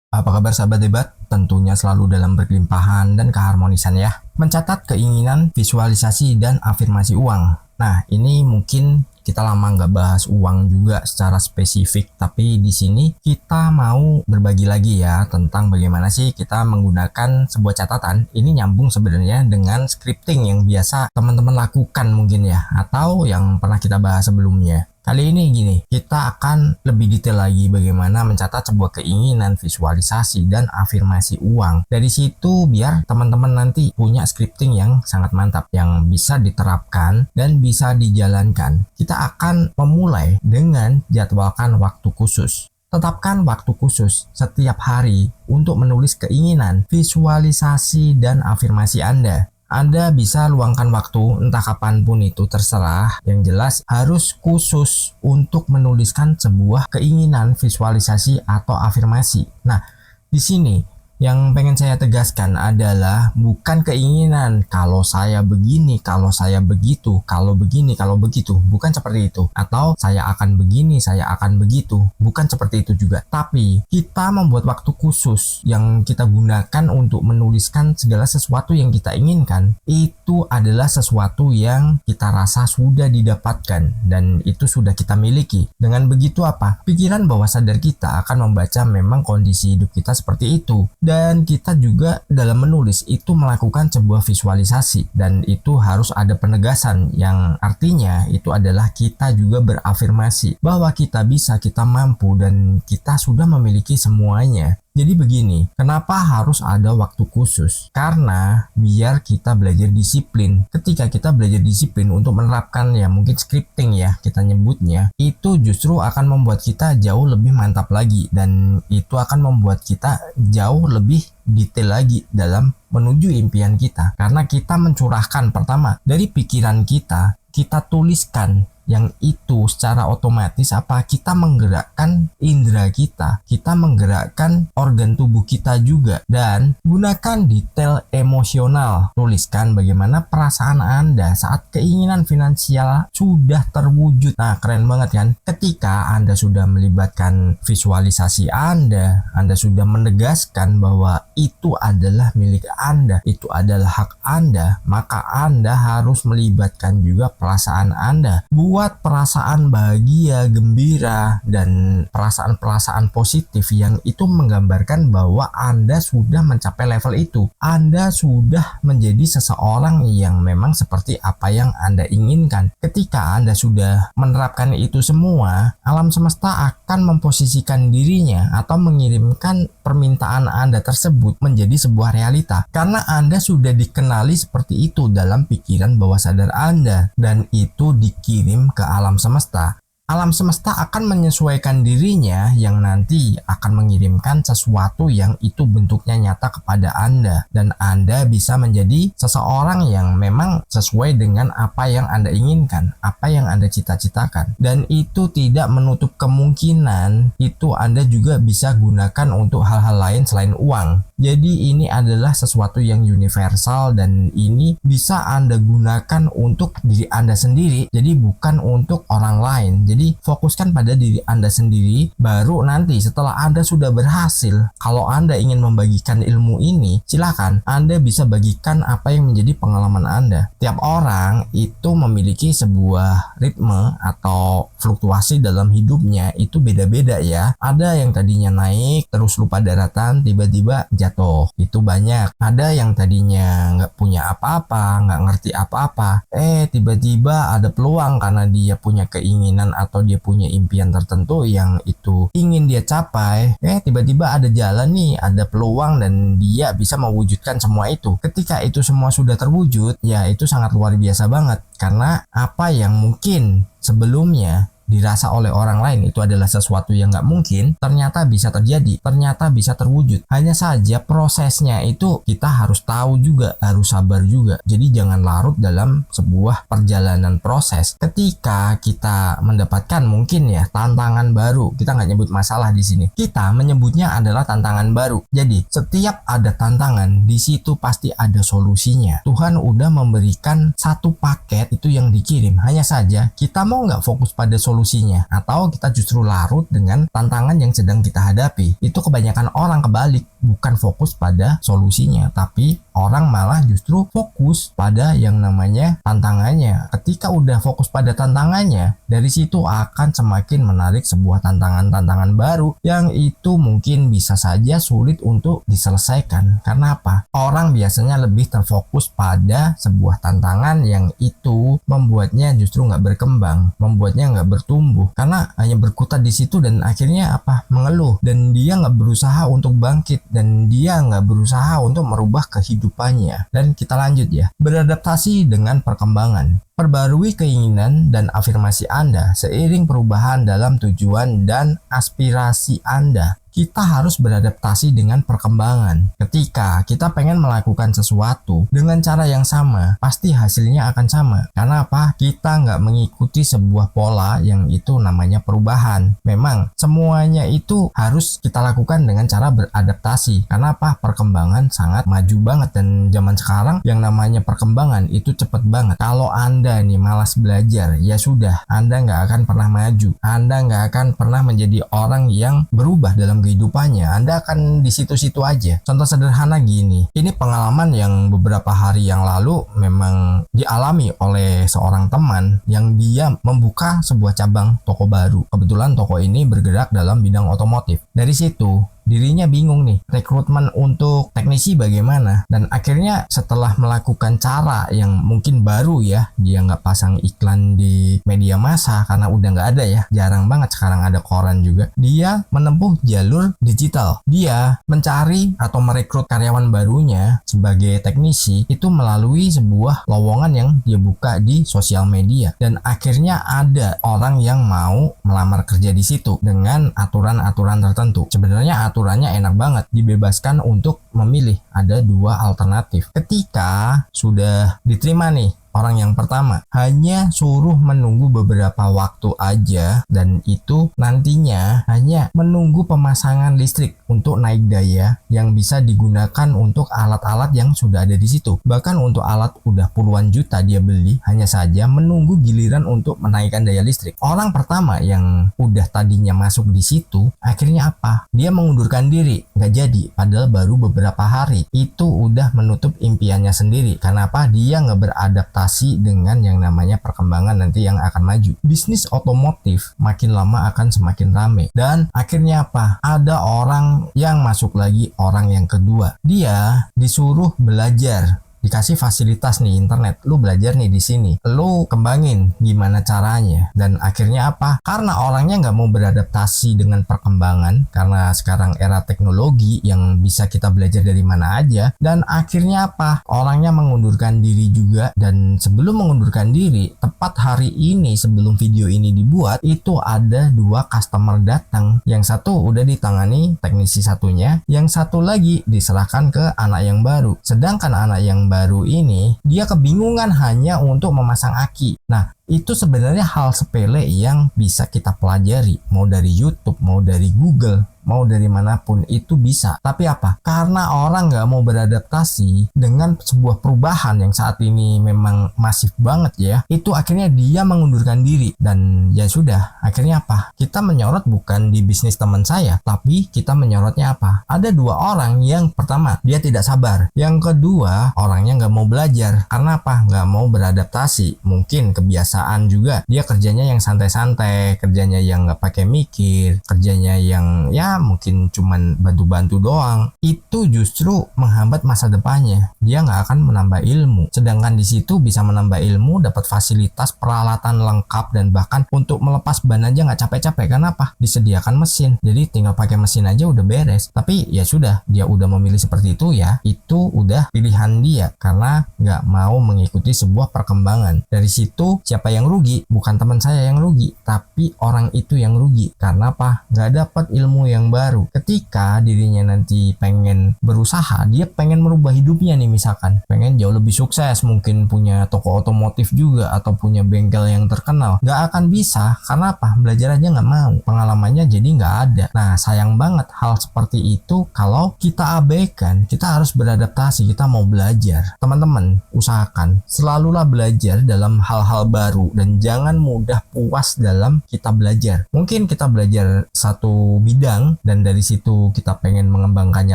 Apa kabar sahabat debat? Tentunya selalu dalam berkelimpahan dan keharmonisan ya. Mencatat keinginan, visualisasi, dan afirmasi uang. Nah, ini mungkin kita lama nggak bahas uang juga secara spesifik, tapi di sini kita mau berbagi lagi ya tentang bagaimana sih kita menggunakan sebuah catatan. Ini nyambung sebenarnya dengan scripting yang biasa teman-teman lakukan mungkin ya, atau yang pernah kita bahas sebelumnya. Kali ini gini, kita akan lebih detail lagi bagaimana mencatat sebuah keinginan, visualisasi, dan afirmasi uang. Dari situ biar teman-teman nanti punya scripting yang sangat mantap, yang bisa diterapkan dan bisa dijalankan. Kita akan memulai dengan jadwalkan waktu khusus. Tetapkan waktu khusus setiap hari untuk menulis keinginan, visualisasi, dan afirmasi Anda. Anda bisa luangkan waktu entah kapanpun itu terserah. Yang jelas harus khusus untuk menuliskan sebuah keinginan, visualisasi, atau afirmasi. Nah, di sini yang pengen saya tegaskan adalah bukan keinginan kalau saya begini, kalau saya begitu, kalau begini, kalau begitu. Bukan seperti itu. Atau saya akan begini, saya akan begitu. Bukan seperti itu juga. Tapi kita membuat waktu khusus yang kita gunakan untuk menuliskan segala sesuatu yang kita inginkan. Itu adalah sesuatu yang kita rasa sudah didapatkan dan itu sudah kita miliki. Dengan begitu apa? Pikiran bawah sadar kita akan membaca memang kondisi hidup kita seperti itu. Dan kita juga dalam menulis itu melakukan sebuah visualisasi dan itu harus ada penegasan yang artinya itu adalah kita juga berafirmasi bahwa kita bisa, kita mampu, dan kita sudah memiliki semuanya. Jadi begini, kenapa harus ada waktu khusus? Karena biar kita belajar disiplin. Ketika kita belajar disiplin untuk menerapkan ya mungkin scripting ya kita nyebutnya, itu justru akan membuat kita jauh lebih mantap lagi dan itu akan membuat kita jauh lebih detail lagi dalam menuju impian kita. Karena kita mencurahkan pertama dari pikiran kita tuliskan yang itu secara otomatis apa kita menggerakkan indera kita menggerakkan organ tubuh kita juga, dan gunakan detail emosional. Tuliskan bagaimana perasaan Anda saat keinginan finansial sudah terwujud. Nah, keren banget kan? Ketika Anda sudah melibatkan visualisasi Anda sudah menegaskan bahwa itu adalah milik Anda, itu adalah hak Anda, maka Anda harus melibatkan juga perasaan Anda. Buat perasaan bahagia, gembira, dan perasaan-perasaan positif yang itu menggambarkan bahwa Anda sudah mencapai level itu. Anda sudah menjadi seseorang yang memang seperti apa yang Anda inginkan. Ketika Anda sudah menerapkan itu semua, alam semesta akan memposisikan dirinya atau mengirimkan permintaan Anda tersebut menjadi sebuah realita. Karena Anda sudah dikenali seperti itu dalam pikiran bawah sadar Anda, dan itu dikirim ke alam semesta. Alam semesta akan menyesuaikan dirinya yang nanti akan mengirimkan sesuatu yang itu bentuknya nyata kepada Anda, dan Anda bisa menjadi seseorang yang memang sesuai dengan apa yang Anda inginkan, apa yang Anda cita-citakan. Dan itu tidak menutup kemungkinan itu Anda juga bisa gunakan untuk hal-hal lain selain uang. Jadi ini adalah sesuatu yang universal dan ini bisa Anda gunakan untuk diri Anda sendiri. Jadi bukan untuk orang lain. Jadi fokuskan pada diri Anda sendiri. Baru nanti setelah Anda sudah berhasil, kalau Anda ingin membagikan ilmu ini, silakan Anda bisa bagikan apa yang menjadi pengalaman Anda. Tiap orang itu memiliki sebuah ritme atau fluktuasi dalam hidupnya itu beda-beda ya. Ada yang tadinya naik terus lupa daratan, tiba-tiba jatuh. Itu banyak. Ada yang tadinya nggak punya apa-apa, nggak ngerti apa-apa, tiba-tiba ada peluang karena dia punya keinginan atau dia punya impian tertentu yang itu ingin dia capai. Tiba-tiba ada jalan nih, ada peluang dan dia bisa mewujudkan semua itu. Ketika itu semua sudah terwujud, ya itu sangat luar biasa banget. Karena apa yang mungkin sebelumnya dirasa oleh orang lain itu adalah sesuatu yang nggak mungkin, ternyata bisa terjadi, ternyata bisa terwujud. Hanya saja prosesnya itu kita harus tahu juga, harus sabar juga. Jadi jangan larut dalam sebuah perjalanan proses. Ketika kita mendapatkan mungkin ya tantangan baru, kita nggak nyebut masalah di sini, kita menyebutnya adalah tantangan baru. Jadi setiap ada tantangan di situ pasti ada solusinya. Tuhan udah memberikan satu paket itu yang dikirim. Hanya saja kita mau nggak fokus pada solusi solusinya, atau kita justru larut dengan tantangan yang sedang kita hadapi. Itu kebanyakan orang kebalik, bukan fokus pada solusinya, tapi orang malah justru fokus pada yang namanya tantangannya. Ketika udah fokus pada tantangannya, dari situ akan semakin menarik sebuah tantangan-tantangan baru yang itu mungkin bisa saja sulit untuk diselesaikan. Karena apa? Orang biasanya lebih terfokus pada sebuah tantangan yang itu membuatnya justru nggak berkembang, membuatnya nggak bertumbuh, karena hanya berkutat di situ dan akhirnya apa? Mengeluh, dan dia nggak berusaha untuk bangkit, dan dia nggak berusaha untuk merubah kehidupannya. Dan kita lanjut ya, beradaptasi dengan perkembangan. Perbarui keinginan dan afirmasi Anda seiring perubahan dalam tujuan dan aspirasi Anda. Kita harus beradaptasi dengan perkembangan. Ketika kita pengen melakukan sesuatu dengan cara yang sama, pasti hasilnya akan sama. Karena apa? Kita nggak mengikuti sebuah pola yang itu namanya perubahan. Memang semuanya itu harus kita lakukan dengan cara beradaptasi. Karena apa? Perkembangan sangat maju banget, dan zaman sekarang yang namanya perkembangan itu cepet banget. Kalau Anda nih malas belajar, ya sudah, Anda nggak akan pernah maju. Anda nggak akan pernah menjadi orang yang berubah dalam kehidupannya. Anda akan di situ-situ aja. Contoh sederhana gini, ini pengalaman yang beberapa hari yang lalu memang dialami oleh seorang teman yang dia membuka sebuah cabang toko baru. Kebetulan toko ini bergerak dalam bidang otomotif. Dari situ dirinya bingung nih, rekrutmen untuk teknisi bagaimana. Dan akhirnya setelah melakukan cara yang mungkin baru ya, dia nggak pasang iklan di media massa karena udah nggak ada ya, jarang banget sekarang ada koran juga. Dia menempuh jalur digital. Dia mencari atau merekrut karyawan barunya sebagai teknisi itu melalui sebuah lowongan yang dia buka di sosial media. Dan akhirnya ada orang yang mau melamar kerja di situ dengan aturan-aturan tertentu. Sebenarnya aturannya enak banget, dibebaskan untuk memilih, ada dua alternatif. Ketika sudah diterima nih orang yang pertama, hanya suruh menunggu beberapa waktu aja, dan itu nantinya hanya menunggu pemasangan listrik untuk naik daya yang bisa digunakan untuk alat-alat yang sudah ada di situ. Bahkan untuk alat udah puluhan juta dia beli, hanya saja menunggu giliran untuk menaikkan daya listrik. Orang pertama yang udah tadinya masuk di situ, akhirnya apa? Dia mengundurkan diri, nggak jadi, padahal baru beberapa hari. Itu udah menutup impiannya sendiri. Kenapa? Dia nggak beradaptasi dengan yang namanya perkembangan nanti yang akan maju. Bisnis otomotif makin lama akan semakin rame, dan akhirnya apa? Ada orang yang masuk lagi, orang yang kedua. Dia disuruh belajar, dikasih fasilitas nih internet, lu belajar nih di sini, lu kembangin gimana caranya. Dan akhirnya apa? Karena orangnya nggak mau beradaptasi dengan perkembangan, karena sekarang era teknologi yang bisa kita belajar dari mana aja. Dan akhirnya apa? Orangnya mengundurkan diri juga. Dan sebelum mengundurkan diri, tepat hari ini sebelum video ini dibuat, itu ada dua customer datang. Yang satu udah ditangani teknisi satunya, yang satu lagi diserahkan ke anak yang baru. Sedangkan anak yang baru ini dia kebingungan hanya untuk memasang aki. Nah, itu sebenarnya hal sepele yang bisa kita pelajari, mau dari YouTube, mau dari Google, mau dari manapun itu bisa. Tapi apa? Karena orang nggak mau beradaptasi dengan sebuah perubahan yang saat ini memang masif banget ya, itu akhirnya dia mengundurkan diri. Dan ya sudah, akhirnya apa? Kita menyorot bukan di bisnis teman saya, tapi kita menyorotnya apa? Ada dua orang. Yang pertama, dia tidak sabar. Yang kedua, orangnya nggak mau belajar. Karena apa? Nggak mau beradaptasi. Mungkin kebiasaan juga, dia kerjanya yang santai-santai, kerjanya yang nggak pakai mikir, kerjanya yang ya mungkin cuman bantu-bantu doang. Itu justru menghambat masa depannya. Dia nggak akan menambah ilmu. Sedangkan di situ bisa menambah ilmu, dapat fasilitas, peralatan lengkap, dan bahkan untuk melepas ban aja nggak capek-capek. Kenapa? Disediakan mesin, jadi tinggal pakai mesin aja udah beres. Tapi ya sudah, dia udah memilih seperti itu ya, itu udah pilihan dia karena nggak mau mengikuti sebuah perkembangan. Dari situ siapa yang rugi? Bukan teman saya yang rugi, tapi orang itu yang rugi. Karena apa? Nggak dapat ilmu yang yang baru. Ketika dirinya nanti pengen berusaha, dia pengen merubah hidupnya nih, misalkan pengen jauh lebih sukses, mungkin punya toko otomotif juga atau punya bengkel yang terkenal, nggak akan bisa. Karena apa? Belajar aja nggak mau, pengalamannya jadi nggak ada. Nah, sayang banget hal seperti itu kalau kita abaikan. Kita harus beradaptasi, kita mau belajar. Teman-teman, usahakan selalulah belajar dalam hal-hal baru dan jangan mudah puas dalam kita belajar. Mungkin kita belajar satu bidang dan dari situ kita pengen mengembangkannya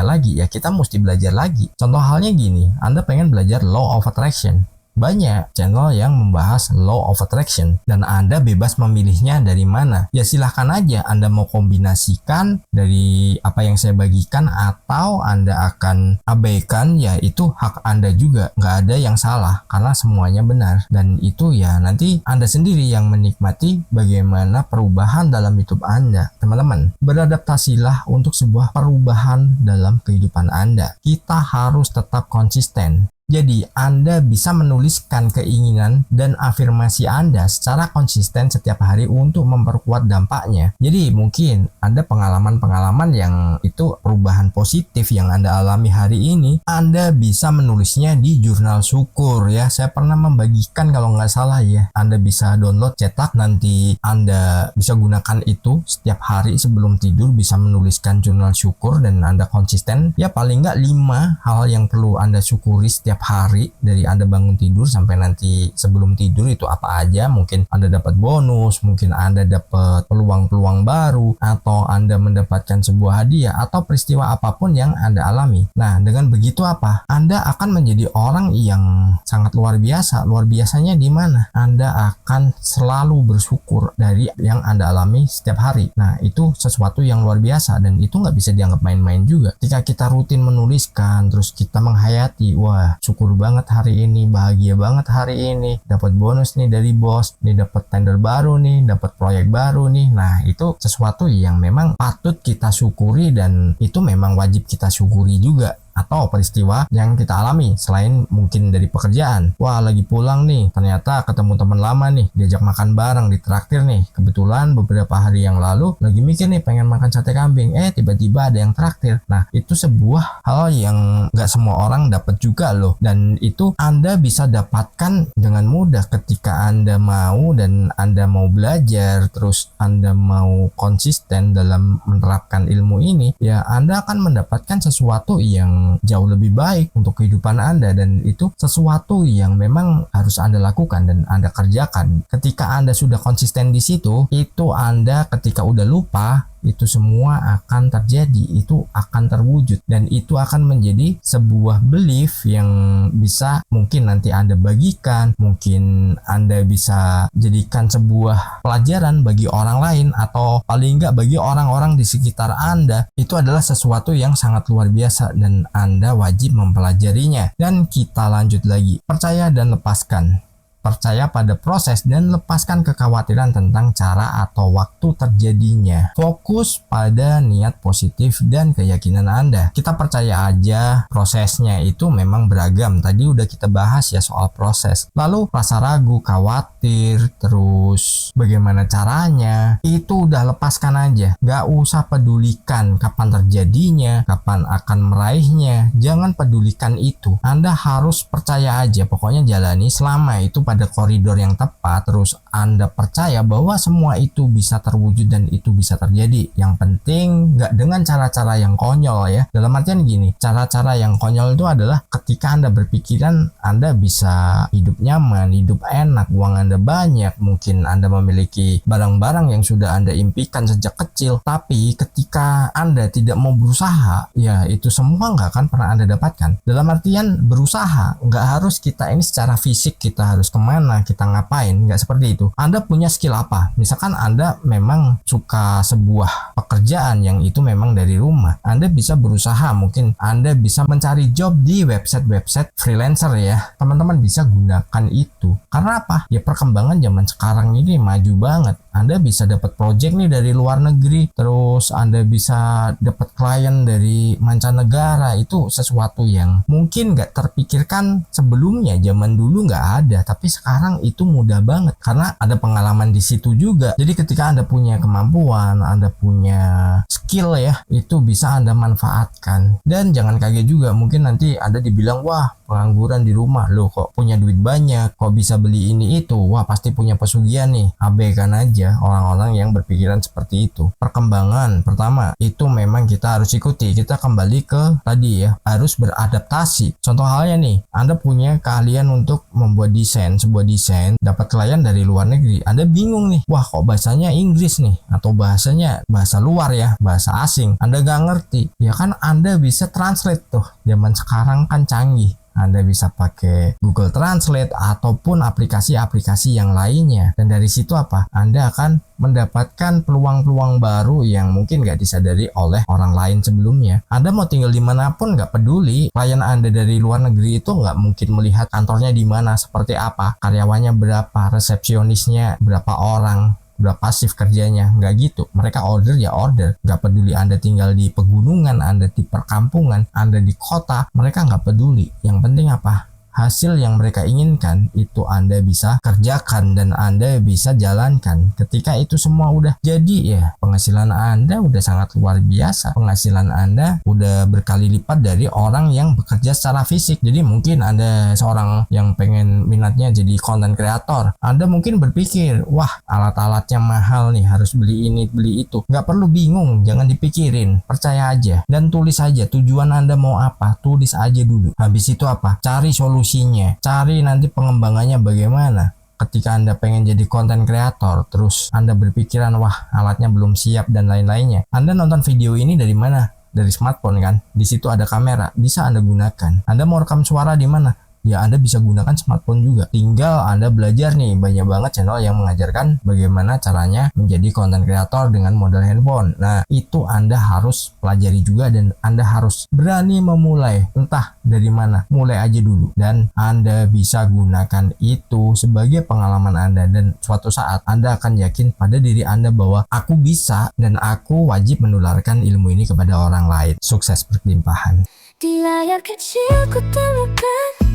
lagi, ya kita mesti belajar lagi. Contoh halnya gini, Anda pengen belajar law of attraction. Banyak channel yang membahas law of attraction dan Anda bebas memilihnya dari mana. Ya silahkan aja Anda mau kombinasikan dari apa yang saya bagikan atau Anda akan abaikan, ya itu hak Anda juga. Nggak ada yang salah karena semuanya benar. Dan itu ya nanti Anda sendiri yang menikmati bagaimana perubahan dalam hidup Anda. Teman-teman, beradaptasilah untuk sebuah perubahan dalam kehidupan Anda. Kita harus tetap konsisten. Jadi, Anda bisa menuliskan keinginan dan afirmasi Anda secara konsisten setiap hari untuk memperkuat dampaknya. Jadi, mungkin ada pengalaman-pengalaman yang itu perubahan positif yang Anda alami hari ini. Anda bisa menulisnya di jurnal syukur ya. Saya pernah membagikan kalau nggak salah ya. Anda bisa download, cetak, nanti Anda bisa gunakan itu setiap hari sebelum tidur, bisa menuliskan jurnal syukur dan Anda konsisten. Ya, paling nggak 5 hal yang perlu Anda syukuri setiap hari dari Anda bangun tidur sampai nanti sebelum tidur. Itu apa aja? Mungkin Anda dapat bonus, mungkin Anda dapat peluang-peluang baru, atau Anda mendapatkan sebuah hadiah atau peristiwa apapun yang Anda alami. Nah, dengan begitu apa? Anda akan menjadi orang yang sangat luar biasa. Luar biasanya di mana? Anda akan selalu bersyukur dari yang Anda alami setiap hari. Nah, itu sesuatu yang luar biasa dan itu nggak bisa dianggap main-main juga. Ketika kita rutin menuliskan, terus kita menghayati, wah syukur banget hari ini, bahagia banget hari ini, dapat bonus nih dari bos, nih dapat tender baru nih, dapat proyek baru nih. Nah, itu sesuatu yang memang patut kita syukuri dan itu memang wajib kita syukuri juga. Atau peristiwa yang kita alami selain mungkin dari pekerjaan. Wah, lagi pulang nih, ternyata ketemu teman lama nih, diajak makan bareng, ditraktir nih. Kebetulan beberapa hari yang lalu lagi mikir nih pengen makan sate kambing, tiba-tiba ada yang traktir. Nah, itu sebuah hal yang nggak semua orang dapat juga loh. Dan itu Anda bisa dapatkan dengan mudah ketika Anda mau dan Anda mau belajar, terus Anda mau konsisten dalam menerapkan ilmu ini, ya Anda akan mendapatkan sesuatu yang jauh lebih baik untuk kehidupan Anda dan itu sesuatu yang memang harus Anda lakukan dan Anda kerjakan. Ketika Anda sudah konsisten di situ, itu Anda ketika udah lupa, itu semua akan terjadi, itu akan terwujud dan itu akan menjadi sebuah belief yang bisa mungkin nanti Anda bagikan, mungkin Anda bisa jadikan sebuah pelajaran bagi orang lain atau paling enggak bagi orang-orang di sekitar Anda. Itu adalah sesuatu yang sangat luar biasa dan Anda wajib mempelajarinya. Dan kita lanjut lagi, percaya dan lepaskan. Percaya pada proses dan lepaskan kekhawatiran tentang cara atau waktu terjadinya. Fokus pada niat positif dan keyakinan Anda. Kita percaya aja prosesnya itu memang beragam. Tadi udah kita bahas ya soal proses. Lalu rasa ragu, khawatir, terus bagaimana caranya, itu udah lepaskan aja. Gak usah pedulikan kapan terjadinya, kapan akan meraihnya. Jangan pedulikan itu. Anda harus percaya aja. Pokoknya jalani selama itu pada koridor yang tepat, terus Anda percaya bahwa semua itu bisa terwujud dan itu bisa terjadi. Yang penting nggak dengan cara-cara yang konyol ya. Dalam artian gini, cara-cara yang konyol itu adalah ketika Anda berpikiran Anda bisa hidup nyaman, hidup enak, uang Anda banyak, mungkin Anda memiliki barang-barang yang sudah Anda impikan sejak kecil, tapi ketika Anda tidak mau berusaha, ya itu semua nggak akan pernah Anda dapatkan. Dalam artian berusaha, nggak harus kita ini secara fisik kita harus mana kita ngapain, nggak seperti itu. Anda punya skill apa? Misalkan Anda memang suka sebuah pekerjaan yang itu memang dari rumah, Anda bisa berusaha, mungkin Anda bisa mencari job di website freelancer ya. Teman-teman bisa gunakan itu. Karena apa? Ya perkembangan zaman sekarang ini maju banget. Anda bisa dapat project nih dari luar negeri, terus Anda bisa dapat klien dari mancanegara. Itu sesuatu yang mungkin nggak terpikirkan sebelumnya, zaman dulu nggak ada, tapi sekarang itu mudah banget karena ada pengalaman di situ juga. Jadi ketika Anda punya kemampuan, Anda punya skill ya, itu bisa Anda manfaatkan. Dan jangan kaget juga, mungkin nanti Anda dibilang, wah pengangguran di rumah, loh kok punya duit banyak, kok bisa beli ini itu, wah pasti punya pesugihan nih. Abaikan aja orang-orang yang berpikiran seperti itu. Perkembangan pertama itu memang kita harus ikuti. Kita kembali ke tadi ya, harus beradaptasi. Contoh halnya nih, Anda punya keahlian untuk membuat desain, sebuah desain, dapat klien dari luar negeri. Anda bingung nih, wah kok bahasanya Inggris nih, atau bahasanya bahasa luar ya, bahasa asing. Anda gak ngerti, ya kan Anda bisa translate tuh. Zaman sekarang kan canggih. Anda bisa pakai Google Translate ataupun aplikasi-aplikasi yang lainnya. Dan dari situ apa? Anda akan mendapatkan peluang-peluang baru yang mungkin nggak disadari oleh orang lain sebelumnya. Anda mau tinggal dimanapun nggak peduli. Klien Anda dari luar negeri itu nggak mungkin melihat kantornya di mana, seperti apa, karyawannya berapa, resepsionisnya berapa orang, berapa shift kerjanya, nggak gitu. Mereka order ya order, nggak peduli Anda tinggal di pegunungan, Anda di perkampungan, Anda di kota, mereka nggak peduli. Yang penting apa? Hasil yang mereka inginkan itu Anda bisa kerjakan dan Anda bisa jalankan. Ketika itu semua udah jadi ya, penghasilan Anda udah sangat luar biasa. Penghasilan Anda udah berkali lipat dari orang yang bekerja secara fisik. Jadi mungkin Anda seorang yang pengen minatnya jadi content creator, Anda mungkin berpikir, wah alat-alatnya mahal nih, harus beli ini beli itu. Nggak perlu bingung, jangan dipikirin, percaya aja dan tulis aja tujuan Anda mau apa, tulis aja dulu. Habis itu apa? Cari solusinya, cari nanti pengembangannya bagaimana. Ketika Anda pengen jadi content creator, terus Anda berpikiran, wah alatnya belum siap dan lain-lainnya. Anda nonton video ini dari mana? Dari smartphone kan? Di situ ada kamera, bisa Anda gunakan. Anda mau rekam suara di mana? Ya Anda bisa gunakan smartphone juga. Tinggal Anda belajar nih, banyak banget channel yang mengajarkan bagaimana caranya menjadi content creator dengan modal handphone. Nah itu Anda harus pelajari juga dan Anda harus berani memulai. Entah dari mana, mulai aja dulu. Dan Anda bisa gunakan itu sebagai pengalaman Anda. Dan suatu saat Anda akan yakin pada diri Anda bahwa aku bisa dan aku wajib menularkan ilmu ini kepada orang lain. Sukses berlimpahan. Di layar kecil ku temukan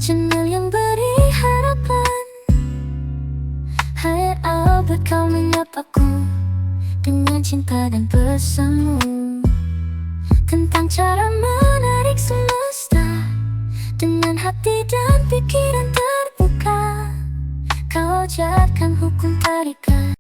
channel yang beri harapan. Hai Albert, kau menyapaku dengan cinta dan pesanmu tentang cara menarik semesta dengan hati dan pikiran terbuka. Kau ajarkan hukum tarikan.